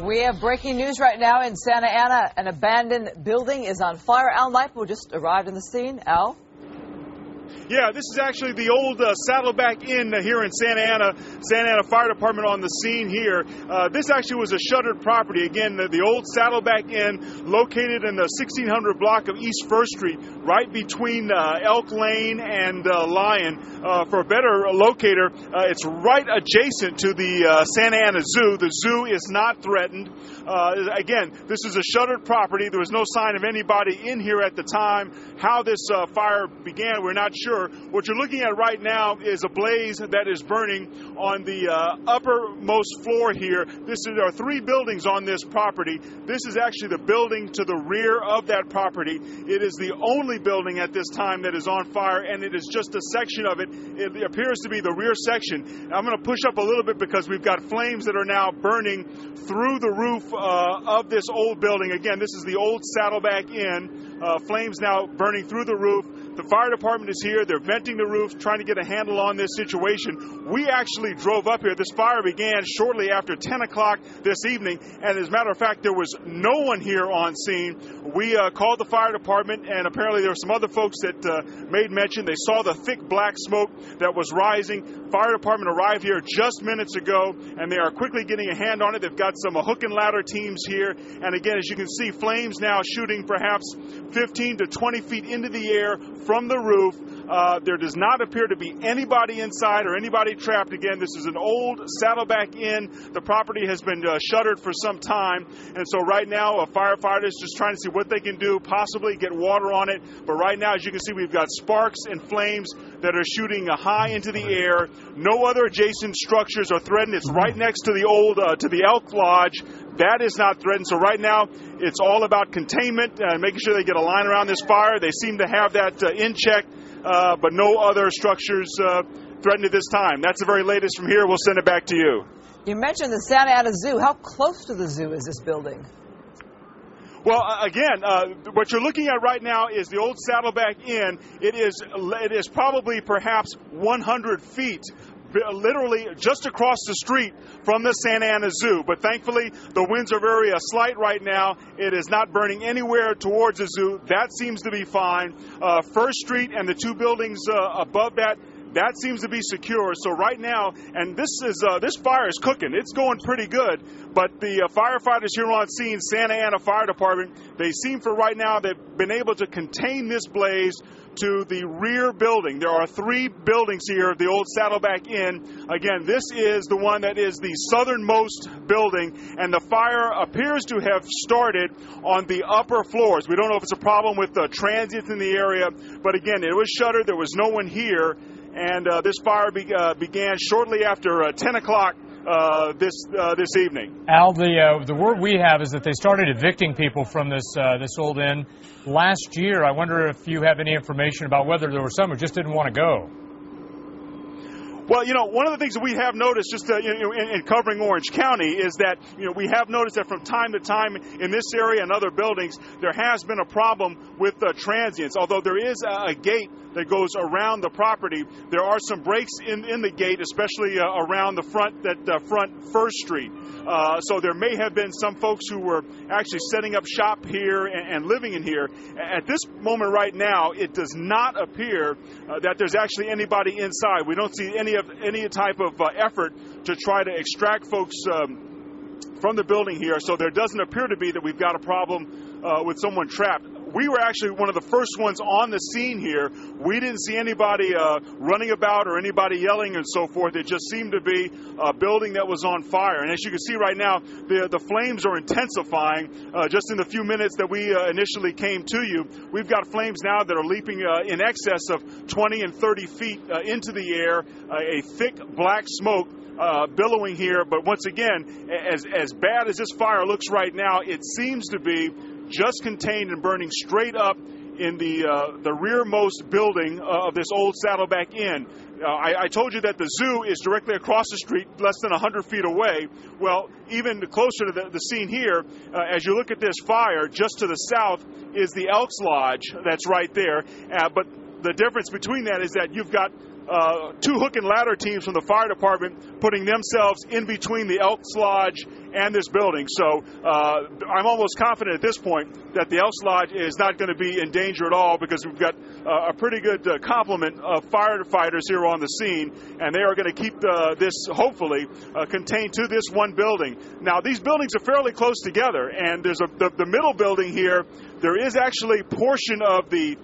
We have breaking news right now in Santa Ana. An abandoned building is on fire. Al Nightpool just arrived on the scene. Al? Yeah, this is actually the old Saddleback Inn here in Santa Ana. Santa Ana Fire Department on the scene here. This actually was a shuttered property. Again, the old Saddleback Inn located in the 1600 block of East 1st Street, right between Elk Lane and Lion. For a better locator, it's right adjacent to the Santa Ana Zoo. The zoo is not threatened. Again, this is a shuttered property. There was no sign of anybody in here at the time. How this fire began, we're not sure. What you're looking at right now is a blaze that is burning on the uppermost floor here. There are 3 buildings on this property. This is actually the building to the rear of that property. It is the only building at this time that is on fire, and it is just a section of it. It appears to be the rear section. I'm going to push up a little bit because we've got flames that are now burning through the roof of this old building. Again, this is the old Saddleback Inn. Flames now burning through the roof. The fire department is here. They're venting the roof, trying to get a handle on this situation. We actually drove up here. This fire began shortly after 10 o'clock this evening, and as a matter of fact, there was no one here on scene. We called the fire department, and apparently there were some other folks that made mention. They saw the thick black smoke that was rising. Fire department arrived here just minutes ago, and they are quickly getting a hand on it. They've got some hook and ladder teams here, and again, as you can see, flames now shooting perhaps 15 to 20 feet into the air from the roof. There does not appear to be anybody inside or anybody trapped. Again, this is an old Saddleback Inn. The property has been shuttered for some time, and so right now firefighters just trying to see what they can do, possibly get water on it. But right now, as you can see, we've got sparks and flames that are shooting high into the air. No other adjacent structures are threatened. It's right next to the old to the Elk Lodge. That is not threatened. So right now, it's all about containment and making sure they get a line around this fire. They seem to have that in check, but no other structures threatened at this time. That's the very latest from here. We'll send it back to you. You mentioned the Santa Ana Zoo. How close to the zoo is this building? Well, again, what you're looking at right now is the old Saddleback Inn. It is probably perhaps 100 feet literally just across the street from the Santa Ana Zoo. But thankfully, the winds are very slight right now. It is not burning anywhere towards the zoo. That seems to be fine. 1st Street and the 2 buildings above that seems to be secure. So right now, and this fire is cooking. It's going pretty good. But the firefighters here on scene, Santa Ana Fire Department, they seem for right now they've been able to contain this blaze to the rear building. There are 3 buildings here of the old Saddleback Inn. Again, this is the one that is the southernmost building, and the fire appears to have started on the upper floors. We don't know if it's a problem with the transients in the area, but again, it was shuttered. There was no one here, and this fire began shortly after 10 o'clock this evening. Al, the word we have is that they started evicting people from this old inn last year. I wonder if you have any information about whether there were some who just didn't want to go. Well, one of the things that we have noticed just in covering Orange County is that, we have noticed that from time to time in this area and other buildings, there has been a problem with transients. Although there is a gate that goes around the property, there are some breaks in the gate, especially around the front 1st Street. So there may have been some folks who were actually setting up shop here and living in here. At this moment right now, it does not appear that there's actually anybody inside. We don't see any type of effort to try to extract folks from the building here. So there doesn't appear to be that we've got a problem with someone trapped. We were actually one of the first ones on the scene here. We didn't see anybody running about or anybody yelling and so forth. It just seemed to be a building that was on fire. And as you can see right now, the flames are intensifying. Just in the few minutes that we initially came to you, we've got flames now that are leaping in excess of 20 and 30 feet into the air, a thick black smoke billowing here. But once again, as bad as this fire looks right now, it seems to be just contained and burning straight up in the rearmost building of this old Saddleback Inn. I told you that the zoo is directly across the street, less than 100 feet away. Well, even closer to the scene here, as you look at this fire, just to the south is the Elks Lodge that's right there. But the difference between that is that you've got two hook and ladder teams from the fire department putting themselves in between the Elks Lodge and this building. So I'm almost confident at this point that the Elks Lodge is not going to be in danger at all, because we've got a pretty good complement of firefighters here on the scene, and they are going to keep this, hopefully, contained to this one building. Now, these buildings are fairly close together, and there's the middle building here. There is actually a portion of the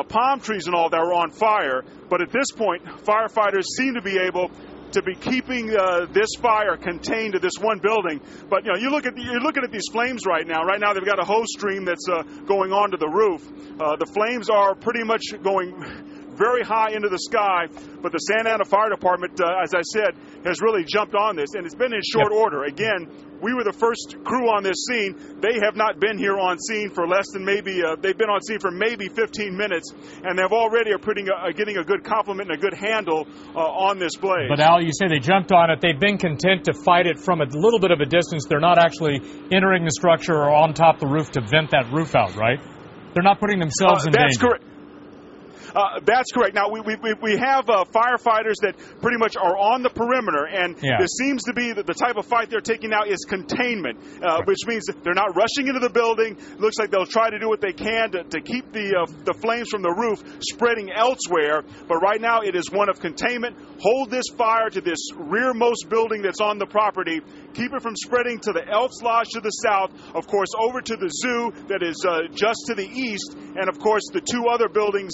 palm trees and all that are on fire, but at this point, firefighters seem to be able to be keeping this fire contained to this one building. But you're looking at these flames right now. Right now, they've got a hose stream that's going onto the roof. The flames are pretty much going very high into the sky, but the Santa Ana Fire Department, as I said, has really jumped on this, and it's been in short order. Again, we were the first crew on this scene. They have not been here on scene for less than maybe, they've been on scene for maybe 15 minutes, and they've already are getting a good compliment and a good handle on this blaze. But Al, you say they jumped on it. They've been content to fight it from a little bit of a distance. They're not actually entering the structure or on top of the roof to vent that roof out, right? They're not putting themselves in danger. That's correct. That's correct. Now, we have firefighters that pretty much are on the perimeter, and this seems to be the type of fight they're taking now is containment, which means they're not rushing into the building. Looks like they'll try to do what they can to keep the flames from the roof spreading elsewhere, but right now it is one of containment. Hold this fire to this rearmost building that's on the property. Keep it from spreading to the Elks Lodge to the south, of course, over to the zoo that is just to the east, and, of course, the two other buildings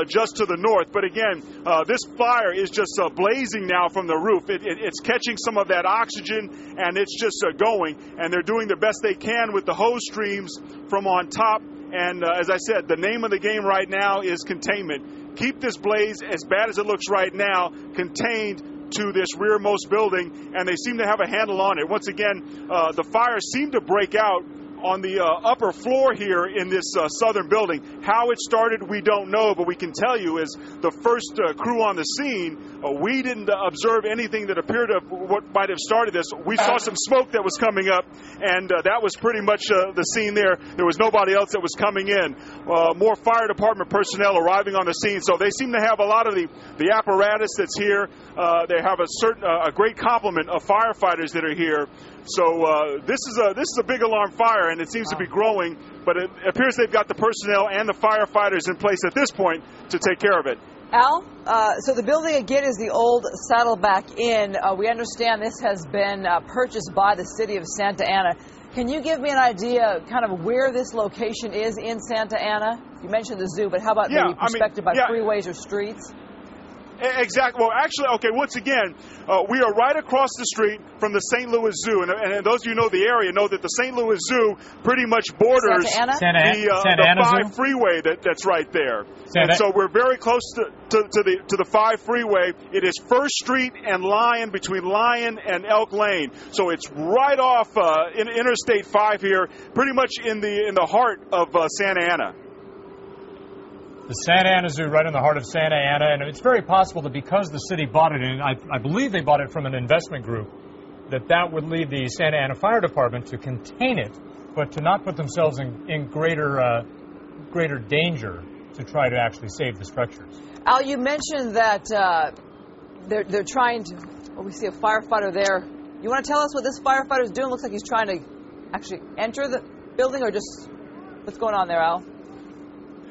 just to the north. But again, this fire is just blazing now from the roof. It's catching some of that oxygen, and it's just going, and they're doing the best they can with the hose streams from on top. And as I said, the name of the game right now is containment. Keep this blaze, as bad as it looks right now, contained to this rearmost building, and they seem to have a handle on it. Once again, the fire seemed to break out on the upper floor here in this southern building. How it started, we don't know, but we can tell you is the first crew on the scene, we didn't observe anything that appeared to what might have started this. We saw some smoke that was coming up, and that was pretty much the scene there. There was nobody else that was coming in. More fire department personnel arriving on the scene, so they seem to have a lot of the apparatus that's here. They have a great complement of firefighters that are here. So this is a big alarm fire, and it seems to be growing, but it appears they've got the personnel and the firefighters in place at this point to take care of it. Al, so the building again is the old Saddleback Inn. We understand this has been purchased by the city of Santa Ana. Can you give me an idea kind of where this location is in Santa Ana? You mentioned the zoo, but how about maybe perspective by freeways or streets? Exactly. Well, actually, okay, once again, we are right across the street from the St. Louis Zoo. And those of you who know the area know that the St. Louis Zoo pretty much borders the 5 freeway that's right there. And so we're very close to the 5 freeway. It is First Street and Lyon, between Lyon and Elk Lane. So it's right off in Interstate 5 here, pretty much in the heart of Santa Ana. The Santa Ana Zoo right in the heart of Santa Ana, and it's very possible that because the city bought it, and I believe they bought it from an investment group, that would leave the Santa Ana Fire Department to contain it, but to not put themselves in greater danger to try to actually save the structures. Al, you mentioned that they're trying to, we see a firefighter there. You want to tell us what this firefighter is doing? Looks like he's trying to actually enter the building, or just what's going on there, Al?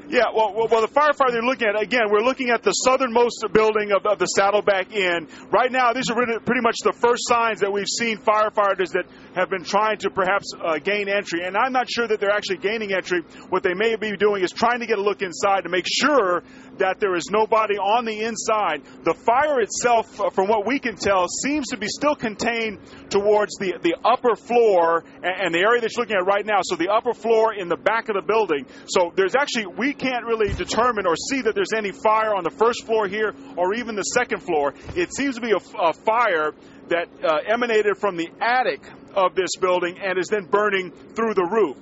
Yeah, well, the firefighter they're looking at, again, we're looking at the southernmost building of the Saddleback Inn. Right now, these are pretty much the first signs that we've seen firefighters that have been trying to perhaps gain entry. And I'm not sure that they're actually gaining entry. What they may be doing is trying to get a look inside to make sure that there is nobody on the inside. The fire itself, from what we can tell, seems to be still contained towards the upper floor and the area that you're looking at right now. So the upper floor in the back of the building. So there's actually, we can't really determine or see that there's any fire on the first floor here or even the second floor. It seems to be a fire that emanated from the attic of this building and is then burning through the roof.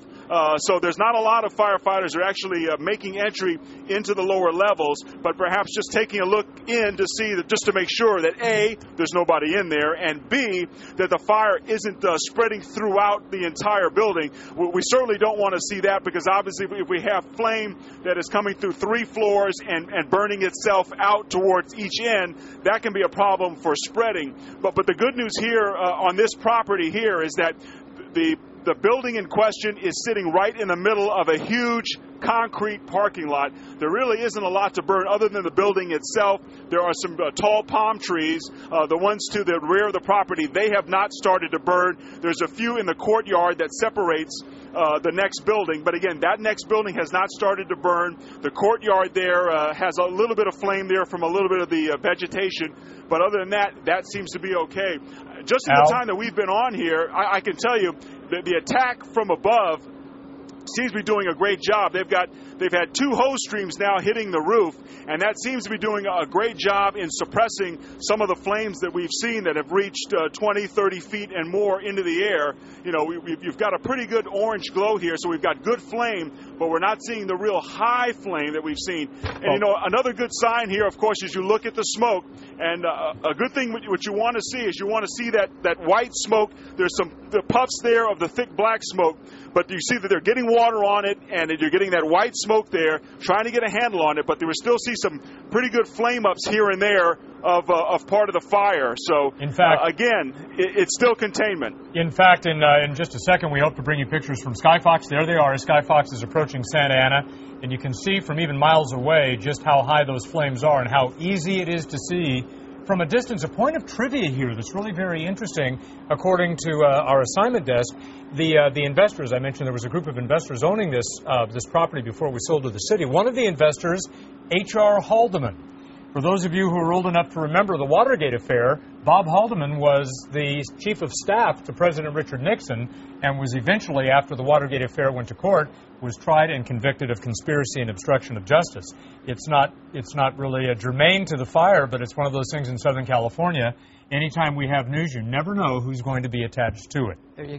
So there's not a lot of firefighters who are actually making entry into the lower levels, but perhaps just taking a look in to see that, just to make sure that A, there's nobody in there, and B, that the fire isn't spreading throughout the entire building. We certainly don't want to see that, because obviously if we have flame that is coming through 3 floors and burning itself out towards each end, that can be a problem for spreading. But the good news here on this property here is that the building in question is sitting right in the middle of a huge concrete parking lot. There really isn't a lot to burn other than the building itself. There are some tall palm trees. The ones to the rear of the property, they have not started to burn. There's a few in the courtyard that separates the next building. But again, that next building has not started to burn. The courtyard there has a little bit of flame there from a little bit of the vegetation. But other than that, that seems to be okay. Just in the time that we've been on here, I can tell you that the attack from above seems to be doing a great job. They've had 2 hose streams now hitting the roof, and that seems to be doing a great job in suppressing some of the flames that we've seen that have reached 20, 30 feet and more into the air. You know, you've got a pretty good orange glow here, so we've got good flame, but we're not seeing the real high flame that we've seen. And, you know, another good sign here, of course, is you look at the smoke, and a good thing what you want to see is you want to see that white smoke. There's the puffs there of the thick black smoke, but you see that they're getting water on it, and you're getting that white smoke there, trying to get a handle on it, but there will still see some pretty good flame ups here and there of part of the fire. So, in fact, again, it's still containment. In fact, in just a second, we hope to bring you pictures from Skyfox. There they are as Skyfox is approaching Santa Ana, and you can see from even miles away just how high those flames are and how easy it is to see from a distance. A point of trivia here that's really very interesting, according to our assignment desk, the investors, I mentioned there was a group of investors owning this property before we sold to the city. One of the investors, H.R. Haldeman. For those of you who are old enough to remember the Watergate affair, Bob Haldeman was the chief of staff to President Richard Nixon and was eventually, after the Watergate affair went to court, was tried and convicted of conspiracy and obstruction of justice. It's not really germane to the fire, but it's one of those things in Southern California. Anytime we have news, you never know who's going to be attached to it. There you go.